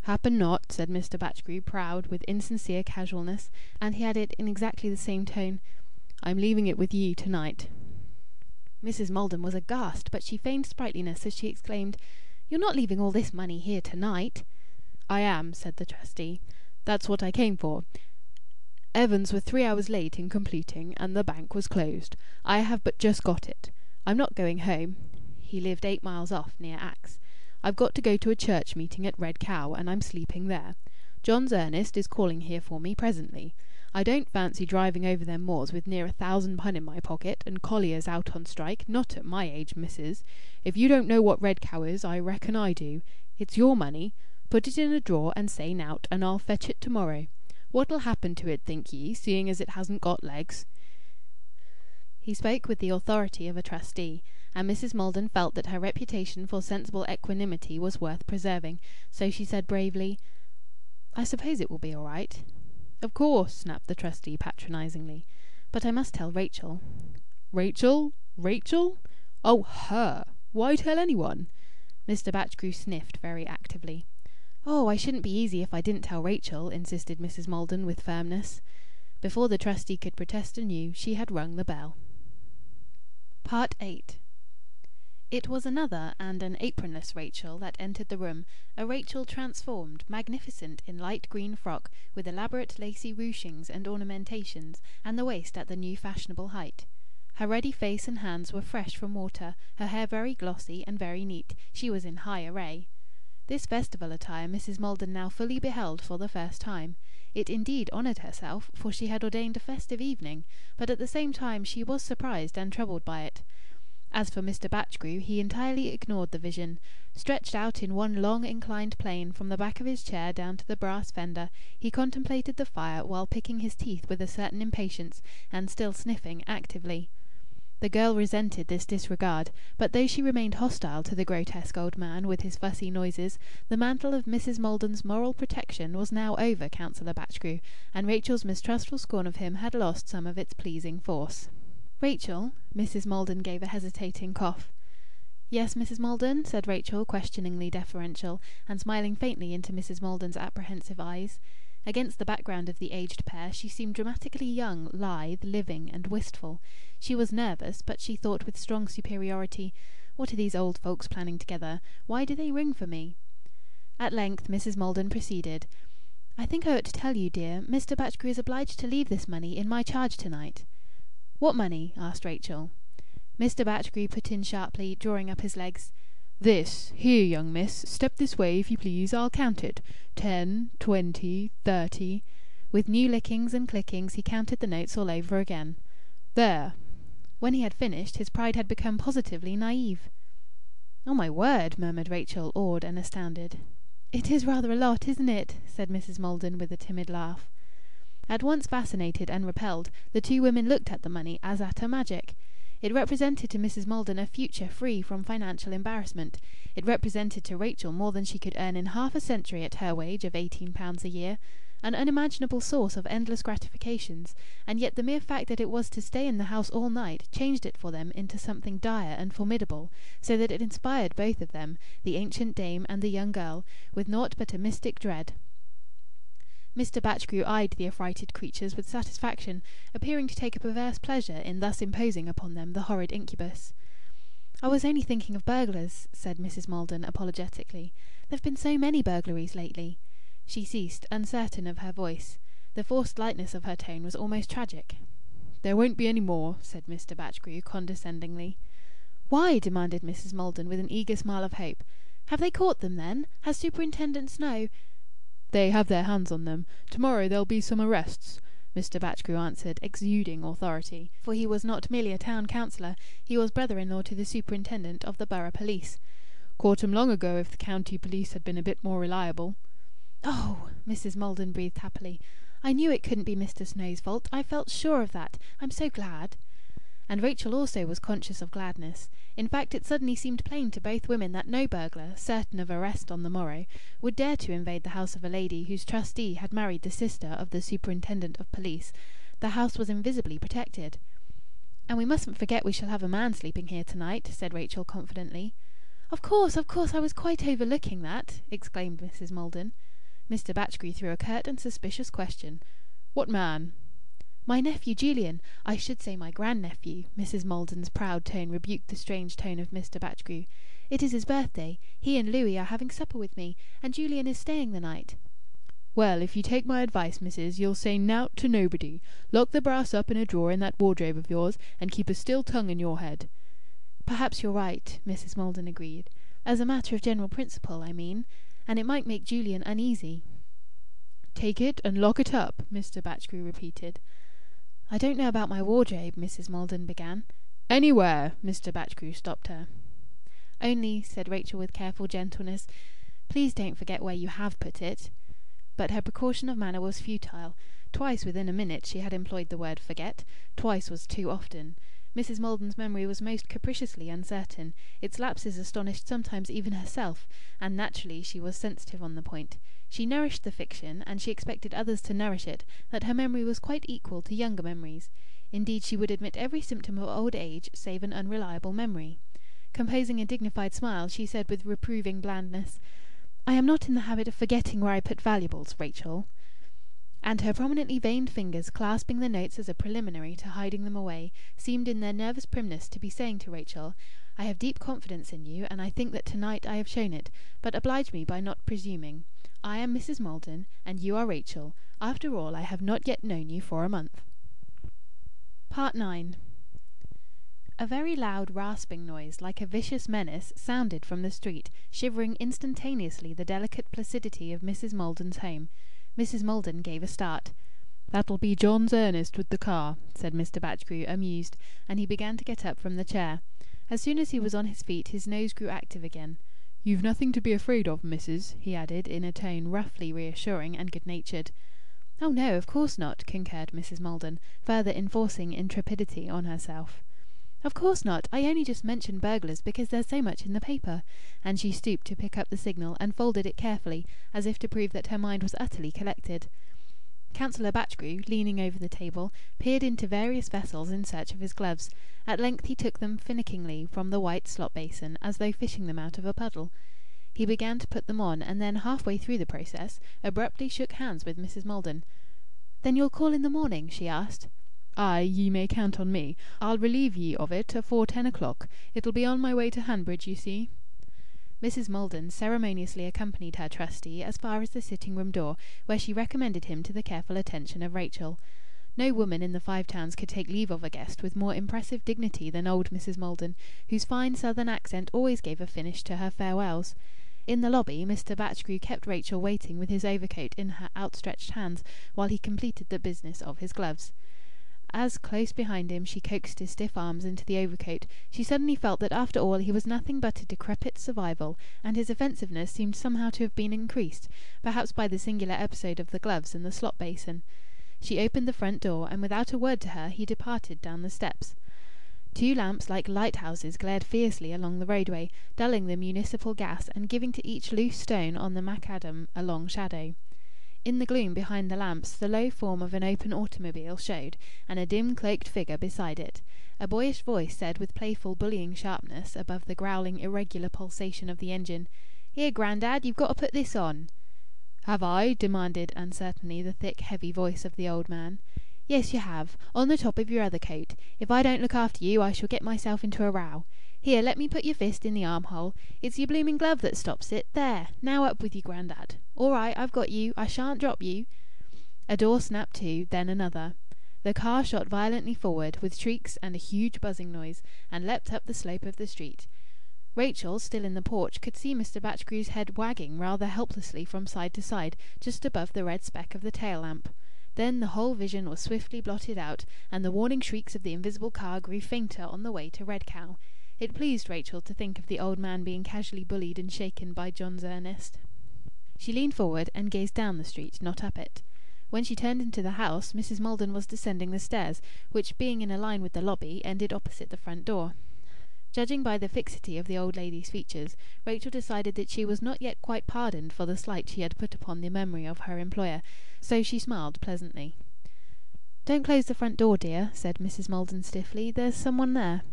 "Happen not," said Mr. Batchgrew, proud, with insincere casualness, and he added in exactly the same tone, "I'm leaving it with ye to-night." Mrs. Maldon was aghast, but she feigned sprightliness as she exclaimed, "You're not leaving all this money here to-night?" "I am," said the trustee. "That's what I came for. Evans were 3 hours late in completing, and the bank was closed. I have but just got it. I'm not going home." He lived 8 miles off, near Axe. "I've got to go to a church meeting at Red Cow, and I'm sleeping there. John's Ernest is calling here for me presently. I don't fancy driving over them moors with near £1,000 in my pocket, and colliers out on strike, not at my age, missus. If you don't know what Red Cow is, I reckon I do. It's your money. Put it in a drawer and say nowt, and I'll fetch it to-morrow. What'll happen to it, think ye, seeing as it hasn't got legs?" He spoke with the authority of a trustee, and Mrs. Maldon felt that her reputation for sensible equanimity was worth preserving, so she said bravely, "I suppose it will be all right." "Of course," snapped the trustee patronizingly. "But I must tell Rachel." "Rachel? Rachel? Oh, her! Why tell anyone?" Mr. Batchgrew sniffed very actively. "Oh, I shouldn't be easy if I didn't tell Rachel," insisted Mrs. Maldon with firmness. Before the trustee could protest anew, she had rung the bell. 8. It was another and an apronless Rachel that entered the room, a Rachel transformed, magnificent in light green frock, with elaborate lacy ruchings and ornamentations, and the waist at the new fashionable height. Her ruddy face and hands were fresh from water, her hair very glossy and very neat. She was in high array. This festival attire Mrs. Maldon now fully beheld for the first time. It indeed honoured herself, for she had ordained a festive evening, but at the same time she was surprised and troubled by it. As for Mr. Batchgrew, he entirely ignored the vision. Stretched out in one long inclined plane from the back of his chair down to the brass fender, he contemplated the fire while picking his teeth with a certain impatience, and still sniffing actively. The girl resented this disregard, but though she remained hostile to the grotesque old man with his fussy noises, the mantle of Mrs. Maldon's moral protection was now over Councillor Batchgrew, and Rachel's mistrustful scorn of him had lost some of its pleasing force. "Rachel?" Mrs. Maldon gave a hesitating cough. "Yes, Mrs. Maldon?" said Rachel, questioningly deferential, and smiling faintly into Mrs. Maldon's apprehensive eyes. Against the background of the aged pair she seemed dramatically young, lithe, living, and wistful. She was nervous, but she thought with strong superiority, "What are these old folks planning together? Why do they ring for me?" At length Mrs. Maldon proceeded. "I think I ought to tell you, dear, Mr. Batchgrew is obliged to leave this money in my charge to-night." "What money?" asked Rachel. Mr. Batchgrew put in sharply, drawing up his legs. "This. Here, young miss, step this way, if you please. I'll count it. 10, 20, 30. With new lickings and clickings he counted the notes all over again. "There." When he had finished, his pride had become positively naïve. "Oh, my word!" murmured Rachel, awed and astounded. "It is rather a lot, isn't it?" said Mrs. Maldon with a timid laugh. At once fascinated and repelled, the two women looked at the money as at a magic. It represented to Mrs. Maldon a future free from financial embarrassment. It represented to Rachel more than she could earn in half a century at her wage of £18 a year, an unimaginable source of endless gratifications, and yet the mere fact that it was to stay in the house all night changed it for them into something dire and formidable, so that it inspired both of them, the ancient dame and the young girl, with naught but a mystic dread. Mr. Batchgrew eyed the affrighted creatures with satisfaction, appearing to take a perverse pleasure in thus imposing upon them the horrid incubus. "I was only thinking of burglars," said Mrs. Maldon apologetically. "There have been so many burglaries lately." She ceased, uncertain of her voice. The forced lightness of her tone was almost tragic. "There won't be any more," said Mr. Batchgrew condescendingly. "Why?" demanded Mrs. Maldon with an eager smile of hope. "Have they caught them, then? Has Superintendent Snow—" "They have their hands on them. To-morrow there'll be some arrests," Mr. Batchgrew answered, exuding authority, for he was not merely a town councillor, he was brother-in-law to the superintendent of the borough police. "Caught 'em long ago if the county police had been a bit more reliable." "Oh!" Mrs. Maldon breathed happily. "I knew it couldn't be Mr. Snow's fault. I felt sure of that. I'm so glad." And Rachel also was conscious of gladness. In fact, it suddenly seemed plain to both women that no burglar, certain of arrest on the morrow, would dare to invade the house of a lady whose trustee had married the sister of the superintendent of police. The house was invisibly protected. "And we mustn't forget we shall have a man sleeping here to-night," said Rachel confidently. Of course, I was quite overlooking that," exclaimed Mrs. Maldon. Mr. Batchgrew threw a curt and suspicious question. "What man?" "My nephew Julian. I should say my grandnephew." Mrs. Maldon's proud tone rebuked the strange tone of Mr. Batchgrew. "It is his birthday. He and Louis are having supper with me, and Julian is staying the night." "Well, if you take my advice, missus, you'll say nowt to nobody. Lock the brass up in a drawer in that wardrobe of yours, and keep a still tongue in your head." "Perhaps you're right," Mrs. Maldon agreed. "As a matter of general principle, I mean. And it might make Julian uneasy." "Take it and lock it up," Mr. Batchgrew repeated. "I don't know about my wardrobe," Mrs. Maldon began. "Anywhere!" Mr. Batchgrew stopped her. "Only," said Rachel with careful gentleness, "please don't forget where you have put it." But her precaution of manner was futile. Twice within a minute she had employed the word "forget." Twice was too often. Mrs. Maldon's memory was most capriciously uncertain. Its lapses astonished sometimes even herself, and naturally she was sensitive on the point. She nourished the fiction, and she expected others to nourish it, that her memory was quite equal to younger memories. Indeed, she would admit every symptom of old age save an unreliable memory. Composing a dignified smile, she said with reproving blandness, "I am not in the habit of forgetting where I put valuables, Rachel." And her prominently veined fingers, clasping the notes as a preliminary to hiding them away, seemed in their nervous primness to be saying to Rachel, "I have deep confidence in you, and I think that to-night I have shown it, but oblige me by not presuming. I am Mrs. Maldon, and you are Rachel. After all, I have not yet known you for a month." Part 9. A very loud rasping noise, like a vicious menace, sounded from the street, shivering instantaneously the delicate placidity of Mrs. Maldon's home. Mrs. Maldon gave a start. "That'll be John's Ernest with the car," said Mr. Batchgrew, amused, and he began to get up from the chair. As soon as he was on his feet, his nose grew active again. "You've nothing to be afraid of, missus," he added, in a tone roughly reassuring and good-natured. "Oh no, of course not," concurred Mrs. Maldon, further enforcing intrepidity on herself. "Of course not. I only just mentioned burglars because there's so much in the paper." And she stooped to pick up the Signal, and folded it carefully, as if to prove that her mind was utterly collected. Councillor Batchgrew, leaning over the table, peered into various vessels in search of his gloves. At length he took them finickingly from the white slop basin, as though fishing them out of a puddle. He began to put them on, and then, half-way through the process, abruptly shook hands with Mrs. Maldon. "Then you'll call in the morning?" she asked. "Ay, ye may count on me. I'll relieve ye of it afore 10 o'clock. It'll be on my way to Hanbridge, you see." Mrs. Maldon ceremoniously accompanied her trustee as far as the sitting-room door, where she recommended him to the careful attention of Rachel. No woman in the Five Towns could take leave of a guest with more impressive dignity than old Mrs. Maldon, whose fine southern accent always gave a finish to her farewells. In the lobby, Mr. Batchgrew kept Rachel waiting with his overcoat in her outstretched hands, while he completed the business of his gloves. As, close behind him, she coaxed his stiff arms into the overcoat, she suddenly felt that after all he was nothing but a decrepit survival, and his offensiveness seemed somehow to have been increased, perhaps by the singular episode of the gloves and the slop basin. She opened the front door, and without a word to her he departed down the steps. 2 lamps like lighthouses glared fiercely along the roadway, dulling the municipal gas, and giving to each loose stone on the macadam a long shadow. In the gloom behind the lamps the low form of an open automobile showed, and a dim cloaked figure beside it. A boyish voice said with playful bullying sharpness, above the growling irregular pulsation of the engine, "Here, Grandad, you've got to put this on." "Have I?" demanded uncertainly the thick heavy voice of the old man. "Yes, you have. On the top of your other coat. If I don't look after you, I shall get myself into a row. Here, let me put your fist in the armhole. It's your blooming glove that stops it. There! Now up with you, Grandad. All right, I've got you. I shan't drop you." A door snapped to, then another. The car shot violently forward, with shrieks and a huge buzzing noise, and leapt up the slope of the street. Rachel, still in the porch, could see Mr. Batchgrew's head wagging rather helplessly from side to side, just above the red speck of the tail lamp. Then the whole vision was swiftly blotted out, and the warning shrieks of the invisible car grew fainter on the way to Red Cow. It pleased Rachel to think of the old man being casually bullied and shaken by John's Ernest. She leaned forward and gazed down the street, not up it. When she turned into the house, Mrs. Maldon was descending the stairs, which, being in a line with the lobby, ended opposite the front door. Judging by the fixity of the old lady's features, Rachel decided that she was not yet quite pardoned for the slight she had put upon the memory of her employer, so she smiled pleasantly. "Don't close the front door, dear," said Mrs. Maldon stiffly. "There's some one there."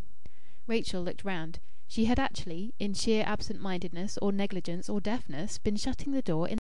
Rachel looked round. She had actually, in sheer absent mindedness or negligence or deafness, been shutting the door in